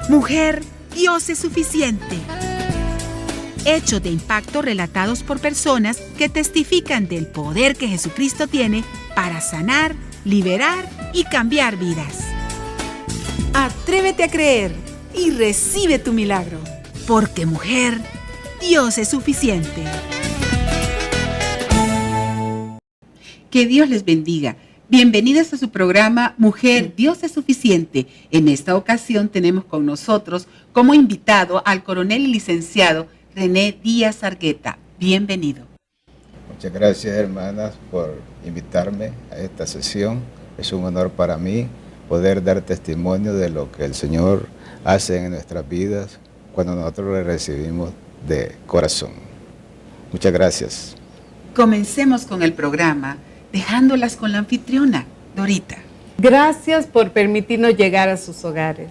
Mujer, Dios es suficiente. Hechos de impacto relatados por personas que testifican del poder que Jesucristo tiene para sanar, liberar y cambiar vidas. Atrévete a creer y recibe tu milagro. Porque mujer, Dios es suficiente. Que Dios les bendiga. Bienvenidas a su programa Mujer, Dios es suficiente. En esta ocasión tenemos con nosotros como invitado al coronel y licenciado René Díaz Argueta. Bienvenido. Muchas gracias, hermanas, por invitarme a esta sesión. Es un honor para mí poder dar testimonio de lo que el Señor hace en nuestras vidas cuando nosotros le recibimos de corazón. Muchas gracias. Comencemos con el programa, dejándolas con la anfitriona, Dorita. Gracias por permitirnos llegar a sus hogares.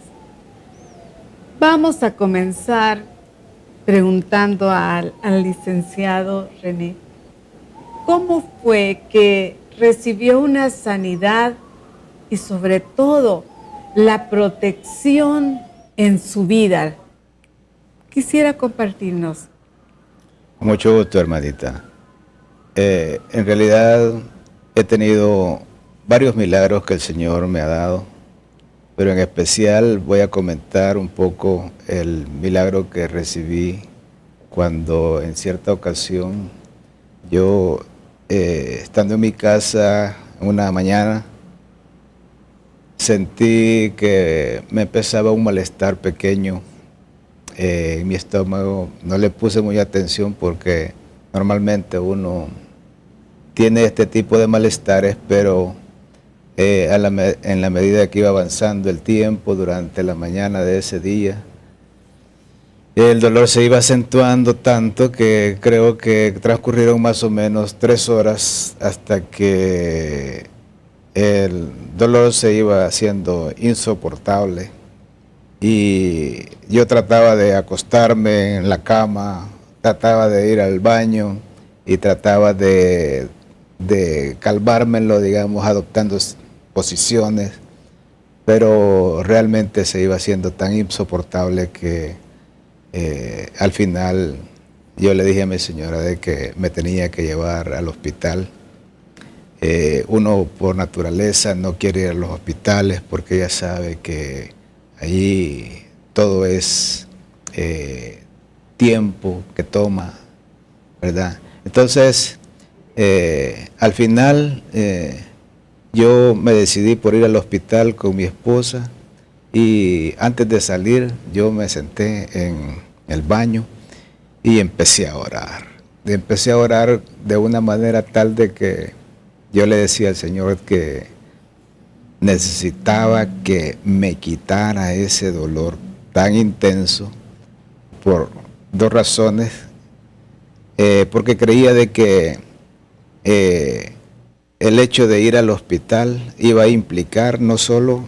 Vamos a comenzar preguntando al licenciado René, ¿cómo fue que recibió una sanidad y sobre todo la protección en su vida? Quisiera compartirnos. Con mucho gusto, hermanita. En realidad he tenido varios milagros que el Señor me ha dado, pero en especial voy a comentar un poco el milagro que recibí cuando en cierta ocasión yo, estando en mi casa una mañana, sentí que me empezaba un malestar pequeño en mi estómago. No le puse mucha atención porque normalmente uno tiene este tipo de malestares, pero en la medida que iba avanzando el tiempo durante la mañana de ese día, el dolor se iba acentuando tanto que creo que transcurrieron más o menos 3 horas hasta que el dolor se iba haciendo insoportable y yo trataba de acostarme en la cama, trataba de ir al baño y trataba de calmármelo, digamos, adoptando posiciones, pero realmente se iba haciendo tan insoportable que al final yo le dije a mi señora de que me tenía que llevar al hospital. Uno por naturaleza no quiere ir a los hospitales porque ya sabe que allí todo es tiempo que toma, ¿verdad? Entonces, al final yo me decidí por ir al hospital con mi esposa y antes de salir yo me senté en el baño y empecé a orar. Empecé a orar de una manera tal de que yo le decía al Señor que necesitaba que me quitara ese dolor tan intenso por 2 razones. Porque creía de que el hecho de ir al hospital iba a implicar no solo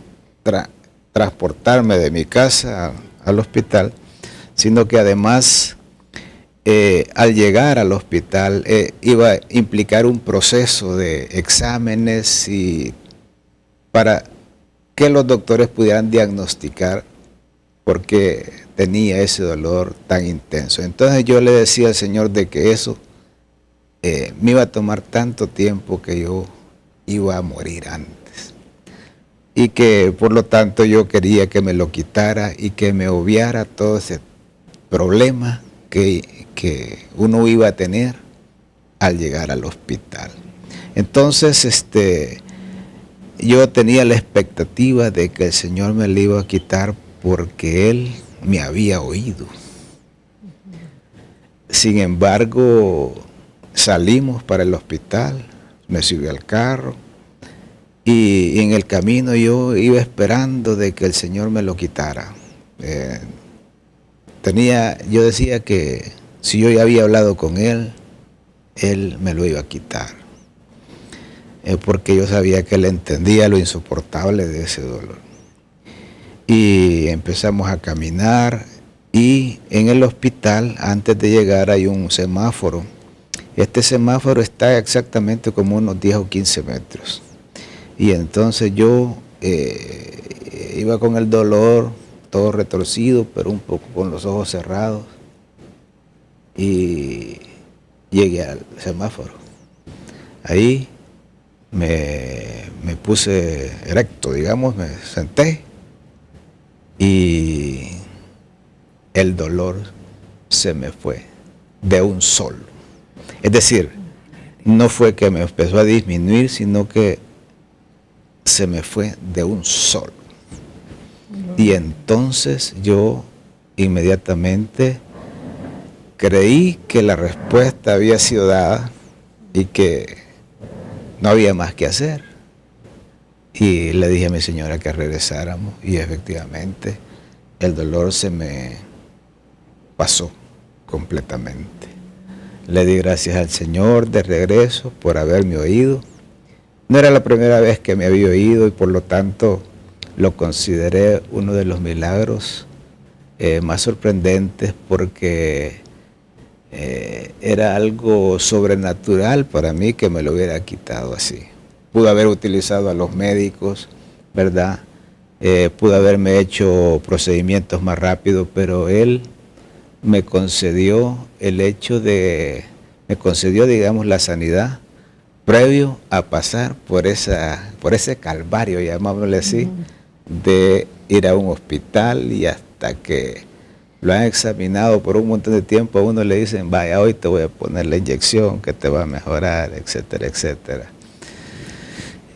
transportarme de mi casa al hospital, sino que además al llegar al hospital iba a implicar un proceso de exámenes y para que los doctores pudieran diagnosticar por qué tenía ese dolor tan intenso. Entonces yo le decía al Señor de que eso me iba a tomar tanto tiempo que yo iba a morir antes. Y que por lo tanto yo quería que me lo quitara y que me obviara todo ese problema que uno iba a tener al llegar al hospital. Entonces yo tenía la expectativa de que el Señor me lo iba a quitar porque Él me había oído. Sin embargo, salimos para el hospital, me subí al carro y en el camino yo iba esperando de que el Señor me lo quitara. Yo decía que si yo ya había hablado con Él, Él me lo iba a quitar. Porque yo sabía que Él entendía lo insoportable de ese dolor. Y empezamos a caminar y en el hospital, antes de llegar, hay un semáforo. Este semáforo está exactamente como unos 10 o 15 metros. Y entonces yo iba con el dolor todo retorcido, pero un poco con los ojos cerrados. Y llegué al semáforo. Ahí me puse erecto, digamos, me senté y el dolor se me fue de un solo. Es decir, no fue que me empezó a disminuir, sino que se me fue de un solo. Y entonces yo inmediatamente creí que la respuesta había sido dada y que no había más que hacer. Y le dije a mi señora que regresáramos y efectivamente el dolor se me pasó completamente. Le di gracias al Señor de regreso por haberme oído. No era la primera vez que me había oído y por lo tanto lo consideré uno de los milagros más sorprendentes porque era algo sobrenatural para mí que me lo hubiera quitado así. Pude haber utilizado a los médicos, ¿verdad? Pude haberme hecho procedimientos más rápido, pero Él me concedió me concedió, digamos, la sanidad previo a pasar por ese calvario, llamámosle así, de ir a un hospital y hasta que lo han examinado por un montón de tiempo, a uno le dicen, vaya, hoy te voy a poner la inyección que te va a mejorar, etcétera, etcétera.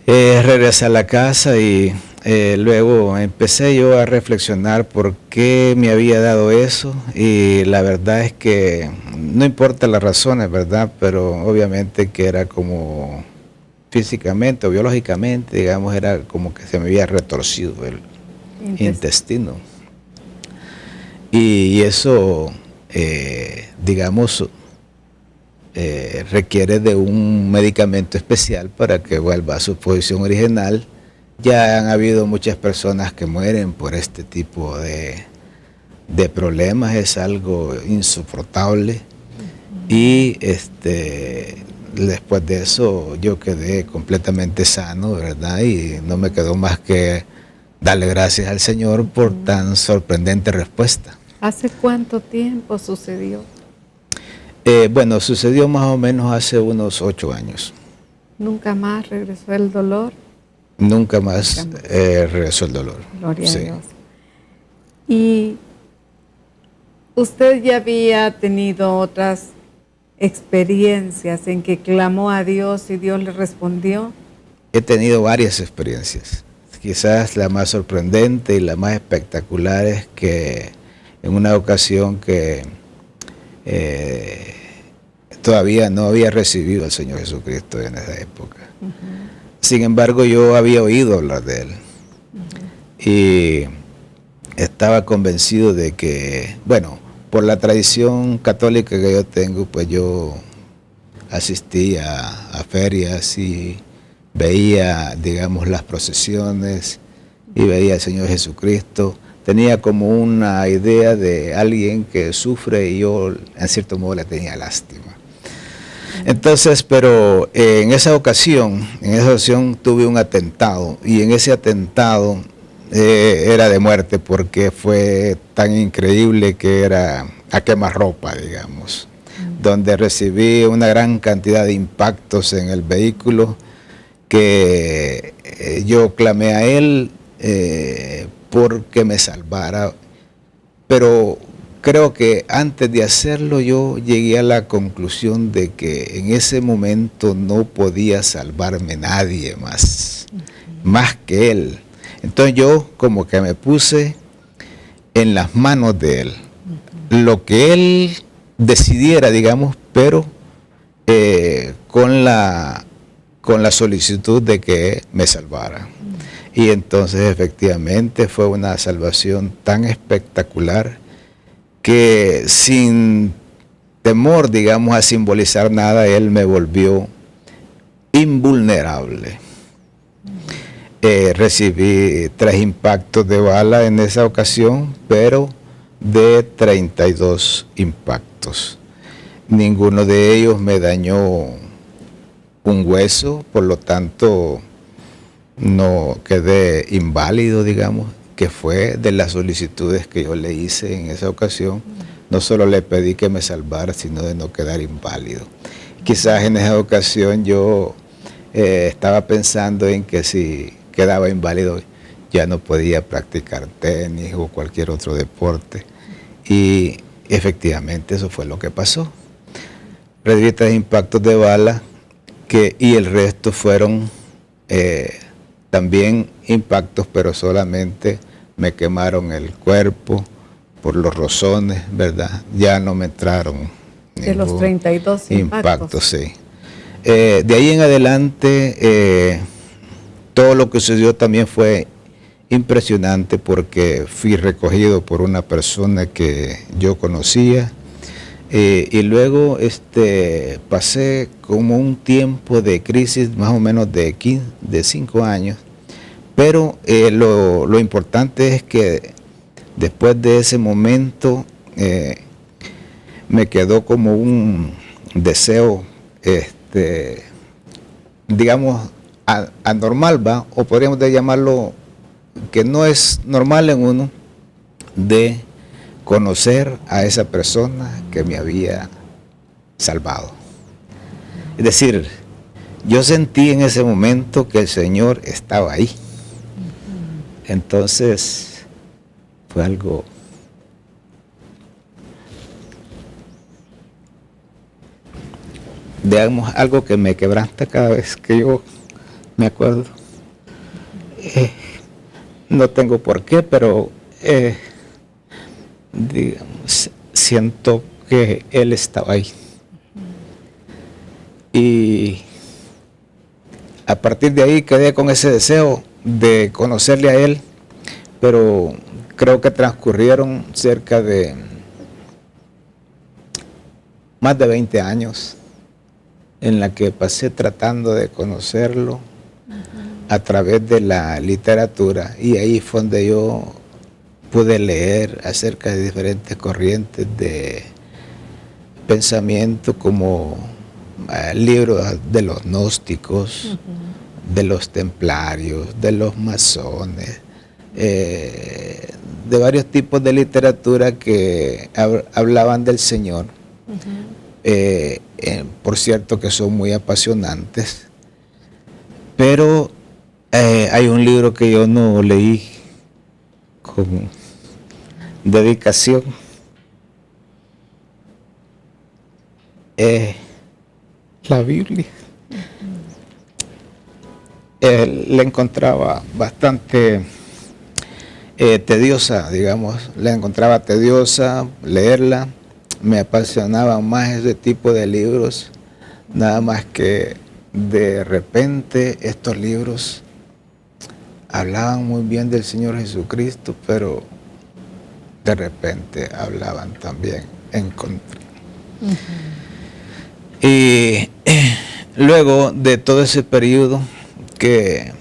Regresé a la casa y luego empecé yo a reflexionar por qué me había dado eso y la verdad es que no importa las razones, ¿verdad? Pero obviamente que era como físicamente o biológicamente, digamos, era como que se me había retorcido el intestino. Y eso, digamos, requiere de un medicamento especial para que vuelva a su posición original. Ya han habido muchas personas que mueren por este tipo de problemas, es algo insoportable. Y después de eso yo quedé completamente sano, ¿verdad? Y no me quedó más que darle gracias al Señor por tan sorprendente respuesta. ¿Hace cuánto tiempo sucedió? Bueno, sucedió más o menos hace unos 8 años. ¿Nunca más regresó el dolor? Nunca más regresó el dolor. Gloria a Dios. ¿Y usted ya había tenido otras experiencias en que clamó a Dios y Dios le respondió? He tenido varias experiencias. Quizás la más sorprendente y la más espectacular es que en una ocasión que todavía no había recibido al Señor Jesucristo en esa época. Sin embargo, yo había oído hablar de Él. Y estaba convencido de que, bueno, por la tradición católica que yo tengo, pues yo asistí a ferias y veía, digamos, las procesiones y veía al Señor Jesucristo. Tenía como una idea de alguien que sufre y yo en cierto modo le tenía lástima. Entonces, pero en esa ocasión tuve un atentado y en ese atentado era de muerte porque fue tan increíble que era a quemarropa, digamos, donde recibí una gran cantidad de impactos en el vehículo que yo clamé a Él porque me salvara, pero creo que antes de hacerlo yo llegué a la conclusión de que en ese momento no podía salvarme nadie más que Él. Entonces yo como que me puse en las manos de Él, lo que Él decidiera, digamos, pero con la solicitud de que me salvara. Y entonces efectivamente fue una salvación tan espectacular que sin temor, digamos, a simbolizar nada, Él me volvió invulnerable. Recibí 3 impactos de bala en esa ocasión, pero de 32 impactos. Ninguno de ellos me dañó un hueso, por lo tanto no quedé inválido, digamos, que fue de las solicitudes que yo le hice en esa ocasión. No solo le pedí que me salvara, sino de no quedar inválido. Quizás en esa ocasión yo estaba pensando en que si quedaba inválido ya no podía practicar tenis o cualquier otro deporte. Y efectivamente eso fue lo que pasó. Recibí 3 impactos de bala y el resto fueron también impactos, pero solamente me quemaron el cuerpo por los rozones, ¿verdad? Ya no me entraron de los 32 impactos. Sí. De ahí en adelante, todo lo que sucedió también fue impresionante porque fui recogido por una persona que yo conocía y luego pasé como un tiempo de crisis más o menos de 5 años, pero lo importante es que después de ese momento me quedó como un deseo, digamos, anormal, ¿va? O podríamos llamarlo que no es normal en uno, de conocer a esa persona que me había salvado. Es decir, yo sentí en ese momento que el Señor estaba ahí. Entonces, fue algo digamos, algo que me quebranta cada vez que yo me acuerdo. No tengo por qué, pero digamos, siento que Él estaba ahí. Y a partir de ahí quedé con ese deseo de conocerle a Él, pero creo que transcurrieron cerca de más de 20 años en la que pasé tratando de conocerlo a través de la literatura, y ahí fue donde yo pude leer acerca de diferentes corrientes de pensamiento, como libros de los gnósticos, de los templarios, de los masones, de varios tipos de literatura que hablaban del Señor. Por cierto que son muy apasionantes, pero hay un libro que yo no leí con dedicación, la Biblia. La encontraba bastante tediosa, digamos, la encontraba tediosa leerla. Me apasionaban más ese tipo de libros, nada más que de repente estos libros hablaban muy bien del Señor Jesucristo, pero de repente hablaban también en contra. Y luego de todo ese periodo, que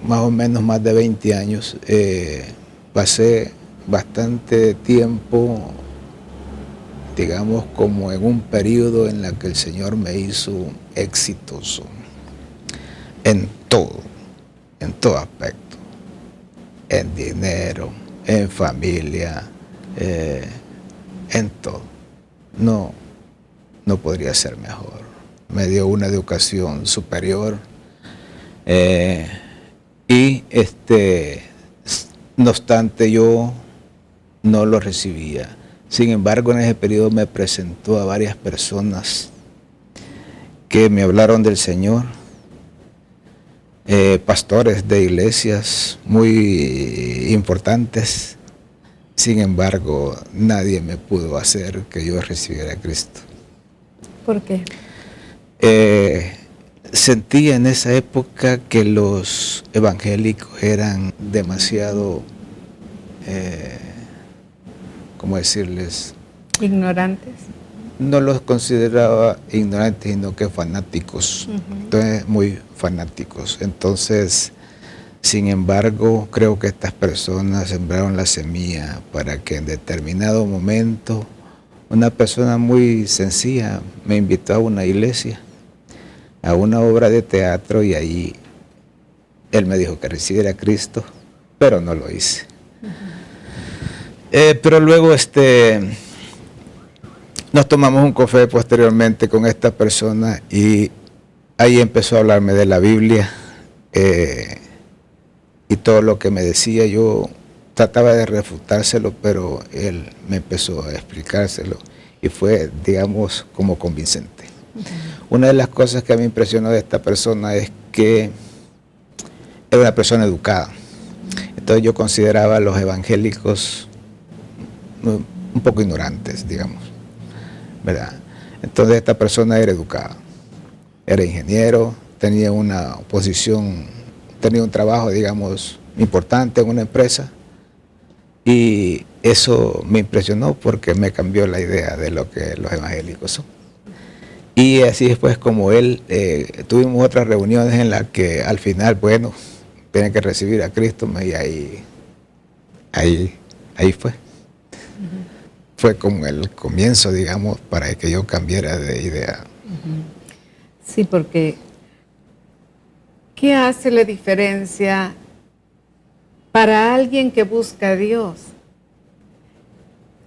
más o menos más de 20 años, pasé bastante tiempo, digamos, como en un periodo en el que el Señor me hizo exitoso en todo aspecto, en dinero, en familia, en todo. No podría ser mejor. Me dio una educación superior y no obstante yo no lo recibía. Sin embargo, en ese periodo me presentó a varias personas que me hablaron del Señor, pastores de iglesias muy importantes. Sin embargo, nadie me pudo hacer que yo recibiera a Cristo. ¿Por qué? Sentía en esa época que los evangélicos eran demasiado, ¿cómo decirles? Ignorantes. No los consideraba ignorantes, sino que fanáticos. Entonces, muy fanáticos. Entonces, sin embargo, creo que estas personas sembraron la semilla para que en determinado momento una persona muy sencilla me invitó a una iglesia, a una obra de teatro, y ahí él me dijo que recibiera a Cristo, pero no lo hice. Pero luego nos tomamos un café posteriormente con esta persona y ahí empezó a hablarme de la Biblia y todo lo que me decía. Yo trataba de refutárselo, pero él me empezó a explicárselo y fue, digamos, como convincente. Una de las cosas que a mí me impresionó de esta persona es que era una persona educada. Entonces yo consideraba a los evangélicos un poco ignorantes, digamos, ¿verdad? Entonces esta persona era educada, era ingeniero, tenía una posición, tenía un trabajo, digamos, importante en una empresa, y eso me impresionó porque me cambió la idea de lo que los evangélicos son. Y así después, como él, tuvimos otras reuniones en las que al final, bueno, tienen que recibir a Cristo, y ahí fue. Fue como el comienzo, digamos, para que yo cambiara de idea. Sí, porque ¿qué hace la diferencia para alguien que busca a Dios?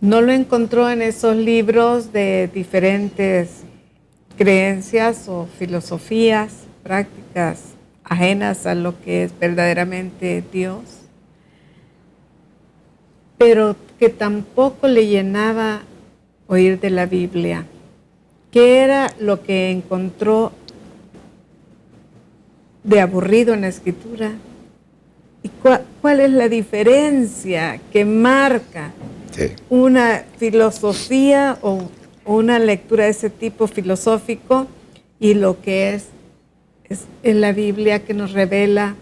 No lo encontró en esos libros de diferentes creencias o filosofías, prácticas ajenas a lo que es verdaderamente Dios, pero que tampoco le llenaba oír de la Biblia. ¿Qué era lo que encontró de aburrido en la Escritura? ¿Y cuál es la diferencia que marca una filosofía o una lectura de ese tipo filosófico y lo que es en la Biblia, que nos revela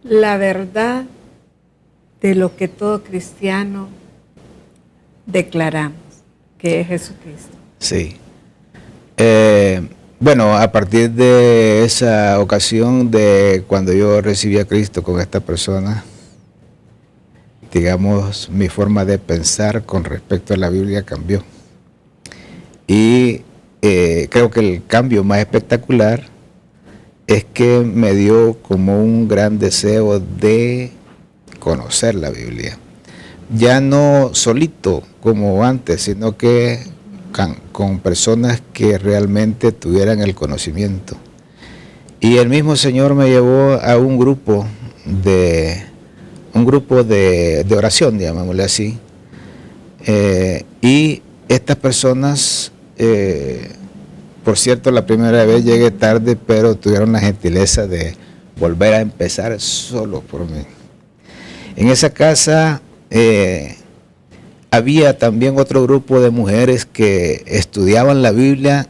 la verdad de lo que todo cristiano declaramos, que es Jesucristo? Sí. Bueno, a partir de esa ocasión de cuando yo recibí a Cristo con esta persona, digamos, mi forma de pensar con respecto a la Biblia cambió. Y creo que el cambio más espectacular es que me dio como un gran deseo de conocer la Biblia. Ya no solito como antes, sino que con personas que realmente tuvieran el conocimiento. Y el mismo Señor me llevó a un grupo de oración, llamémosle así. Y estas personas, por cierto, la primera vez llegué tarde, pero tuvieron la gentileza de volver a empezar solo por mí. En esa casa había también otro grupo de mujeres que estudiaban la Biblia,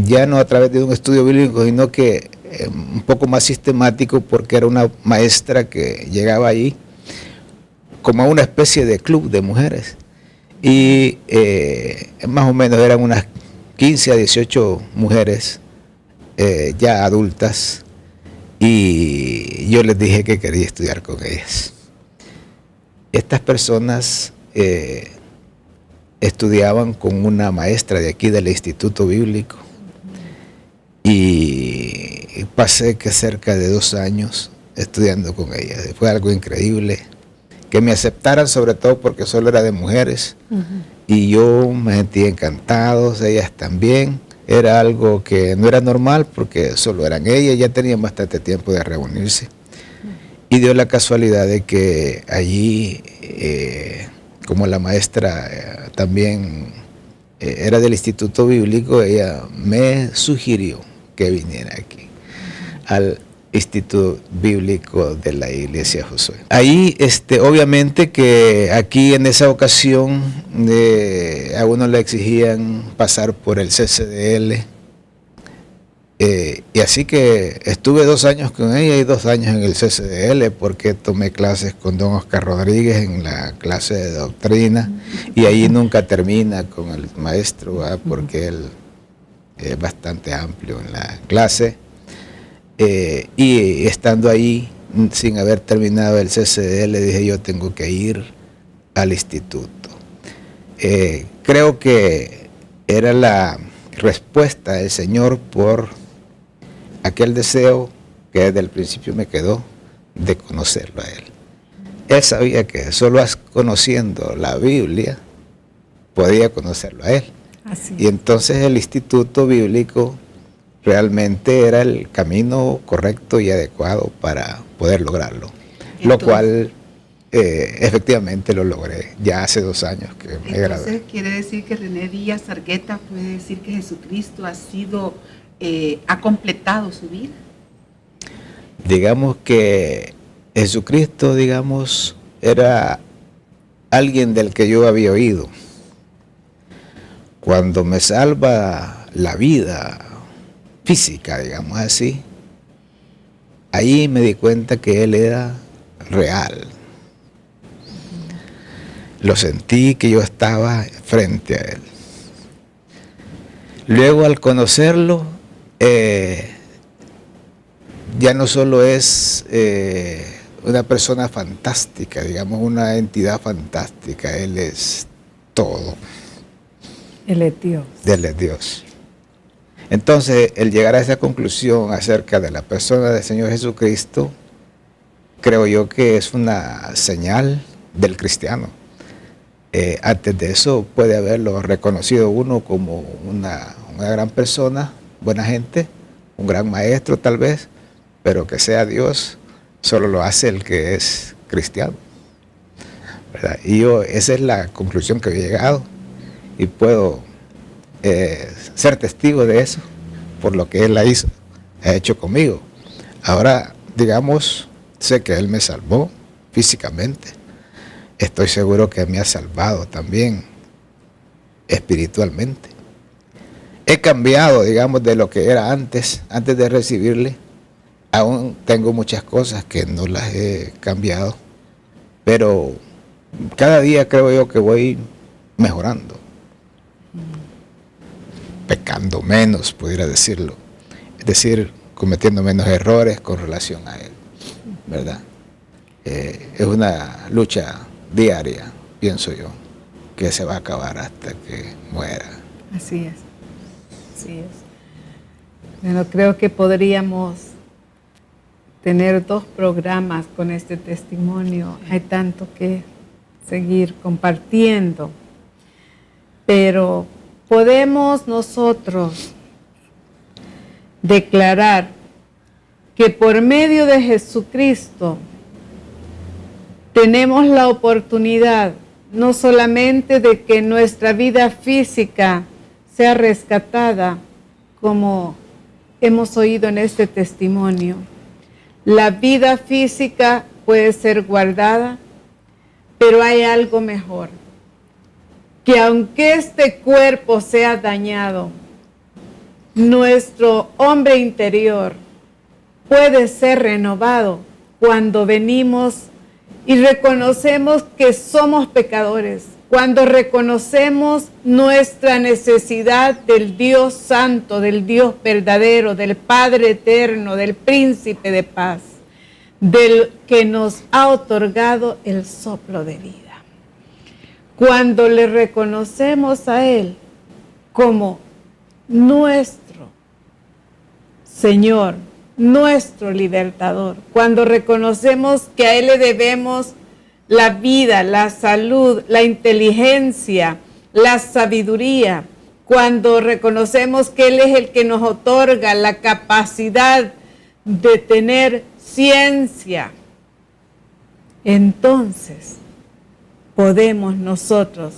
ya no a través de un estudio bíblico, sino que un poco más sistemático, porque era una maestra que llegaba allí como a una especie de club de mujeres. Y más o menos eran unas 15 a 18 mujeres ya adultas, y yo les dije que quería estudiar con ellas. Estas personas estudiaban con una maestra de aquí del Instituto Bíblico, y pasé cerca de 2 años estudiando con ellas. Fue algo increíble que me aceptaran, sobre todo porque solo era de mujeres, y yo me sentí encantado, ellas también. Era algo que no era normal porque solo eran ellas, ya tenían bastante tiempo de reunirse. Y dio la casualidad de que allí, como la maestra también era del Instituto Bíblico, ella me sugirió que viniera aquí, al Instituto Bíblico de la Iglesia Josué. Ahí, obviamente que aquí en esa ocasión a uno le exigían pasar por el CCDL, y así que estuve 2 años con ella y 2 años en el CCDL, porque tomé clases con don Oscar Rodríguez en la clase de doctrina, y ahí nunca termina con el maestro, ¿verdad? Porque él es bastante amplio en la clase. Y estando ahí, sin haber terminado el CCDL, dije, yo tengo que ir al instituto. Creo que era la respuesta del Señor por aquel deseo que desde el principio me quedó de conocerlo a Él. él sabía que solo conociendo la Biblia podía conocerlo a él. Así. Y entonces el instituto bíblico realmente era el camino correcto y adecuado para poder lograrlo. Entonces, lo cual efectivamente lo logré ya hace 2 años que me gradué. Entonces quiere decir que René Díaz Argueta puede decir que Jesucristo ha completado su vida. Digamos que Jesucristo, era alguien del que yo había oído. Cuando me salva la vida física, digamos así, ahí me di cuenta que Él era real. Lo sentí que yo estaba frente a Él. Luego, al conocerlo, ya no solo es una persona fantástica, una entidad fantástica, Él es todo. Él es Dios. Él es Dios. Entonces, el llegar a esa conclusión acerca de la persona del Señor Jesucristo, creo yo que es una señal del cristiano. Antes de eso puede haberlo reconocido uno como una gran persona, buena gente, un gran maestro tal vez, pero que sea Dios solo lo hace el que es cristiano, ¿verdad? Y esa es la conclusión que he llegado y puedo ser testigo de eso por lo que Él ha hecho conmigo. Ahora, sé que Él me salvó físicamente. Estoy seguro que me ha salvado también espiritualmente. He cambiado, de lo que era antes de recibirle. Aún tengo muchas cosas que no las he cambiado, pero cada día creo yo que voy mejorando. Pecando menos, pudiera decirlo. Es decir, cometiendo menos errores con relación a Él, ¿verdad? Es una lucha diaria, pienso yo, que se va a acabar hasta que muera. Así es. Así es. Bueno, creo que podríamos tener 2 programas con este testimonio. Hay tanto que seguir compartiendo. Pero podemos nosotros declarar que por medio de Jesucristo tenemos la oportunidad no solamente de que nuestra vida física sea rescatada, como hemos oído en este testimonio. La vida física puede ser guardada, pero hay algo mejor, que aunque este cuerpo sea dañado, nuestro hombre interior puede ser renovado cuando venimos y reconocemos que somos pecadores, cuando reconocemos nuestra necesidad del Dios Santo, del Dios verdadero, del Padre eterno, del Príncipe de paz, del que nos ha otorgado el soplo de vida. Cuando le reconocemos a Él como nuestro Señor, nuestro libertador, cuando reconocemos que a Él le debemos la vida, la salud, la inteligencia, la sabiduría, cuando reconocemos que Él es el que nos otorga la capacidad de tener ciencia, entonces podemos nosotros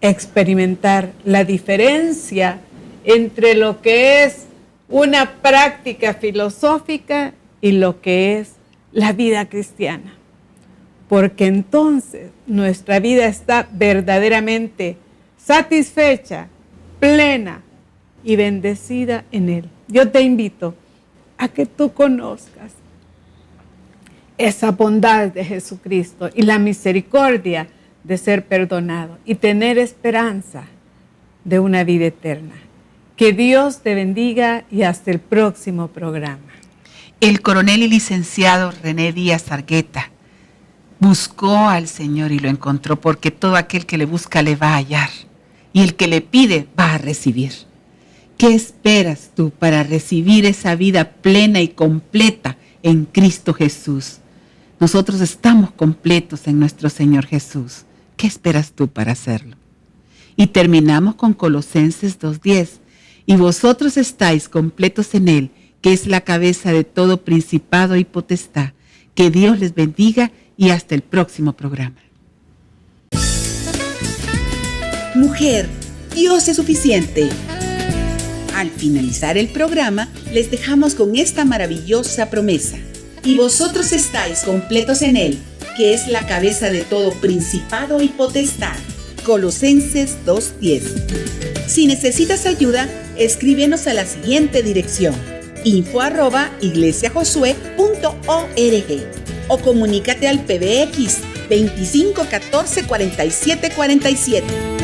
experimentar la diferencia entre lo que es una práctica filosófica y lo que es la vida cristiana. Porque entonces nuestra vida está verdaderamente satisfecha, plena y bendecida en Él. Yo te invito a que tú conozcas esa bondad de Jesucristo y la misericordia de ser perdonado y tener esperanza de una vida eterna. Que Dios te bendiga y hasta el próximo programa. El coronel y licenciado René Díaz Argueta buscó al Señor y lo encontró, porque todo aquel que le busca le va a hallar y el que le pide va a recibir. ¿Qué esperas tú para recibir esa vida plena y completa en Cristo Jesús? Nosotros estamos completos en nuestro Señor Jesús. ¿Qué esperas tú para hacerlo? Y terminamos con Colosenses 2:10. Y vosotros estáis completos en Él, que es la cabeza de todo principado y potestad. Que Dios les bendiga y hasta el próximo programa. Mujer, Dios es suficiente. Al finalizar el programa, les dejamos con esta maravillosa promesa. Y vosotros estáis completos en Él, que es la cabeza de todo principado y potestad. Colosenses 2:10. Si necesitas ayuda, escríbenos a la siguiente dirección: info@iglesiajosué.org o comunícate al PBX 25 14 47 47.